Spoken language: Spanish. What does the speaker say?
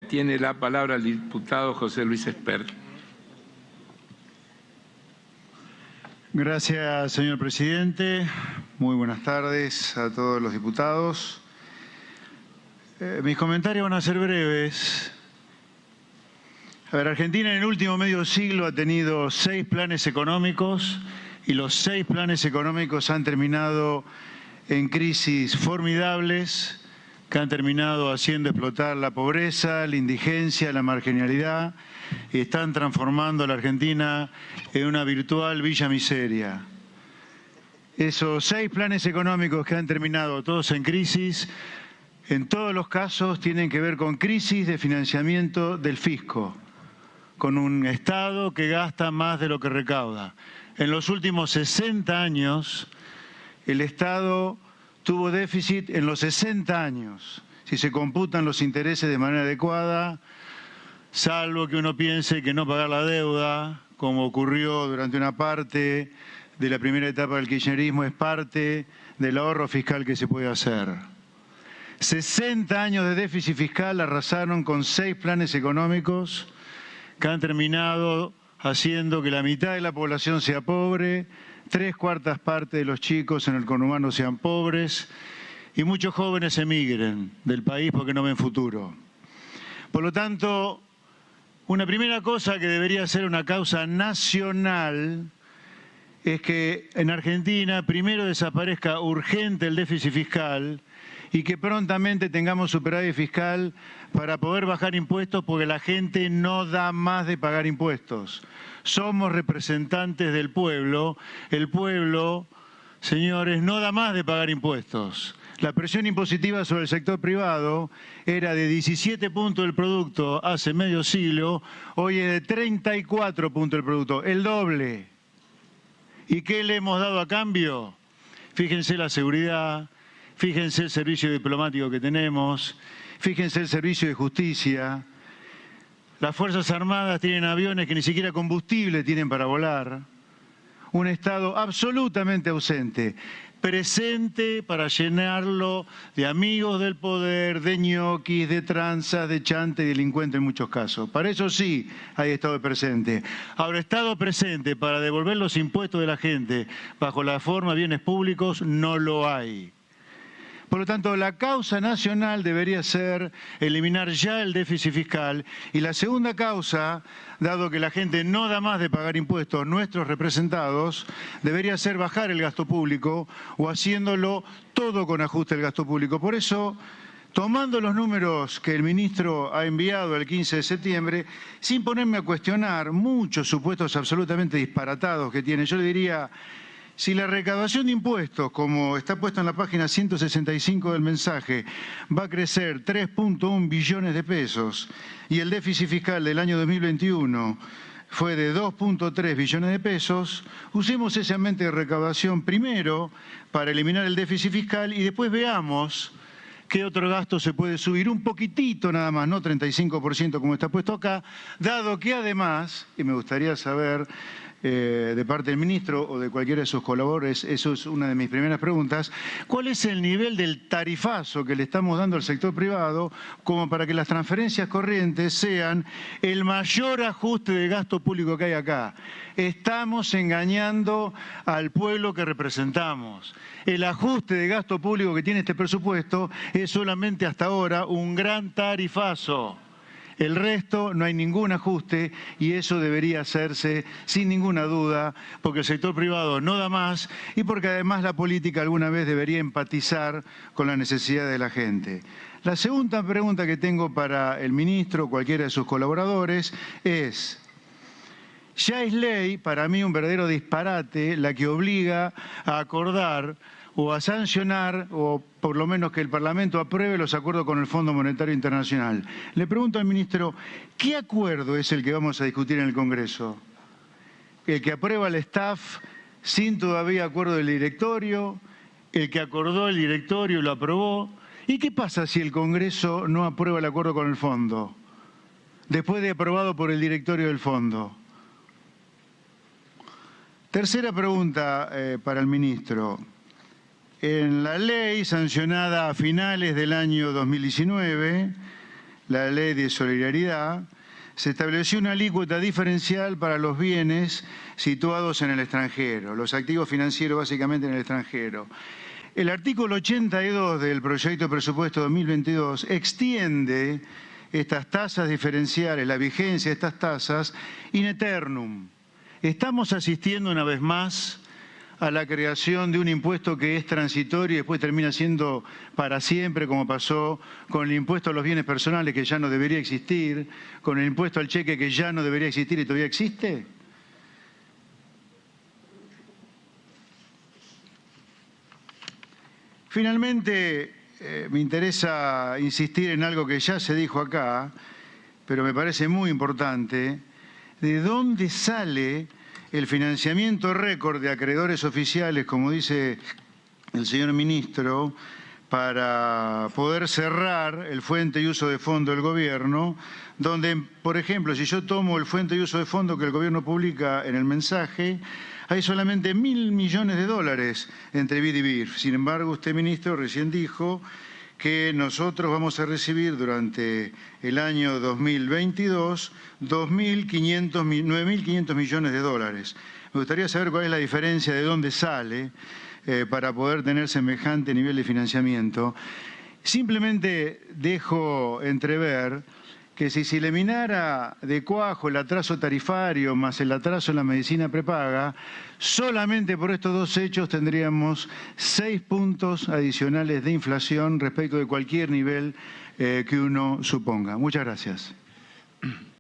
Tiene la palabra el diputado José Luis Espert. Gracias, señor presidente. Muy buenas tardes a todos los diputados. Mis comentarios van a ser breves. A ver, Argentina en el último medio siglo ha tenido 6 planes económicos y los 6 planes económicos han terminado en crisis formidables que han terminado haciendo explotar la pobreza, la indigencia, la marginalidad y están transformando a la Argentina en una virtual villa miseria. Esos 6 planes económicos que han terminado todos en crisis, en todos los casos tienen que ver con crisis de financiamiento del fisco, con un Estado que gasta más de lo que recauda. En los últimos 60 años, el Estado tuvo déficit en los 60 años, si se computan los intereses de manera adecuada, salvo que uno piense que no pagar la deuda, como ocurrió durante una parte de la primera etapa del kirchnerismo, es parte del ahorro fiscal que se puede hacer. 60 años de déficit fiscal arrasaron con 6 planes económicos que han terminado haciendo que la mitad de la población sea pobre, 3/4 partes de los chicos en el conurbano sean pobres y muchos jóvenes emigren del país porque no ven futuro. Por lo tanto, una primera cosa que debería ser una causa nacional es que en Argentina primero desaparezca urgente el déficit fiscal y que prontamente tengamos superávit fiscal para poder bajar impuestos porque la gente no da más de pagar impuestos. Somos representantes del pueblo. El pueblo, señores, no da más de pagar impuestos. La presión impositiva sobre el sector privado era de 17 puntos del producto hace medio siglo, hoy es de 34 puntos del producto, el doble. ¿Y qué le hemos dado a cambio? Fíjense la seguridad, fíjense el servicio diplomático que tenemos, fíjense el servicio de justicia. Las Fuerzas Armadas tienen aviones que ni siquiera combustible tienen para volar. Un Estado absolutamente ausente, presente para llenarlo de amigos del poder, de ñoquis, de tranzas, de chante y delincuentes en muchos casos. Para eso sí hay Estado presente. Ahora, Estado presente para devolver los impuestos de la gente bajo la forma de bienes públicos no lo hay. Por lo tanto, la causa nacional debería ser eliminar ya el déficit fiscal y la segunda causa, dado que la gente no da más de pagar impuestos, nuestros representados, debería ser bajar el gasto público o haciéndolo todo con ajuste del gasto público. Por eso, tomando los números que el ministro ha enviado el 15 de septiembre, sin ponerme a cuestionar muchos supuestos absolutamente disparatados que tiene, yo le diría: si la recaudación de impuestos, como está puesto en la página 165 del mensaje, va a crecer 3.1 billones de pesos y el déficit fiscal del año 2021 fue de 2.3 billones de pesos, usemos ese aumento de recaudación primero para eliminar el déficit fiscal y después veamos qué otro gasto se puede subir un poquitito nada más, no 35% como está puesto acá, dado que además, y me gustaría saber de parte del ministro o de cualquiera de sus colaboradores, eso es una de mis primeras preguntas, ¿cuál es el nivel del tarifazo que le estamos dando al sector privado como para que las transferencias corrientes sean el mayor ajuste de gasto público que hay acá? Estamos engañando al pueblo que representamos. El ajuste de gasto público que tiene este presupuesto es solamente hasta ahora un gran tarifazo. El resto no hay ningún ajuste y eso debería hacerse sin ninguna duda porque el sector privado no da más y porque además la política alguna vez debería empatizar con la necesidad de la gente. La segunda pregunta que tengo para el ministro o cualquiera de sus colaboradores es: ya es ley, para mí un verdadero disparate, la que obliga a acordar o a sancionar, o por lo menos que el Parlamento apruebe los acuerdos con el Fondo Monetario Internacional. Le pregunto al ministro, ¿qué acuerdo es el que vamos a discutir en el Congreso? ¿El que aprueba el staff sin todavía acuerdo del directorio? ¿El que acordó el directorio y lo aprobó? ¿Y qué pasa si el Congreso no aprueba el acuerdo con el Fondo, después de aprobado por el directorio del Fondo? Tercera pregunta para el ministro. En la ley sancionada a finales del año 2019, la ley de solidaridad, se estableció una alícuota diferencial para los bienes situados en el extranjero, los activos financieros básicamente en el extranjero. El artículo 82 del proyecto de presupuesto 2022 extiende estas tasas diferenciales, la vigencia de estas tasas, in eternum. Estamos asistiendo una vez más a la creación de un impuesto que es transitorio y después termina siendo para siempre, como pasó con el impuesto a los bienes personales, que ya no debería existir, con el impuesto al cheque, que ya no debería existir y todavía existe. Finalmente, me interesa insistir en algo que ya se dijo acá, pero me parece muy importante. ¿De dónde sale el financiamiento récord de acreedores oficiales, como dice el señor ministro, para poder cerrar el fuente y uso de fondo del gobierno, donde, por ejemplo, si yo tomo el fuente y uso de fondo que el gobierno publica en el mensaje, hay solamente 1.000 millones de dólares entre BID y BIF. Sin embargo, usted, ministro, recién dijo que nosotros vamos a recibir durante el año 2022 9.500 millones de dólares. Me gustaría saber cuál es la diferencia, de dónde sale, para poder tener semejante nivel de financiamiento. Simplemente dejo entrever que si se eliminara de cuajo el atraso tarifario más el atraso en la medicina prepaga, solamente por estos dos hechos tendríamos 6 puntos adicionales de inflación respecto de cualquier nivel que uno suponga. Muchas gracias.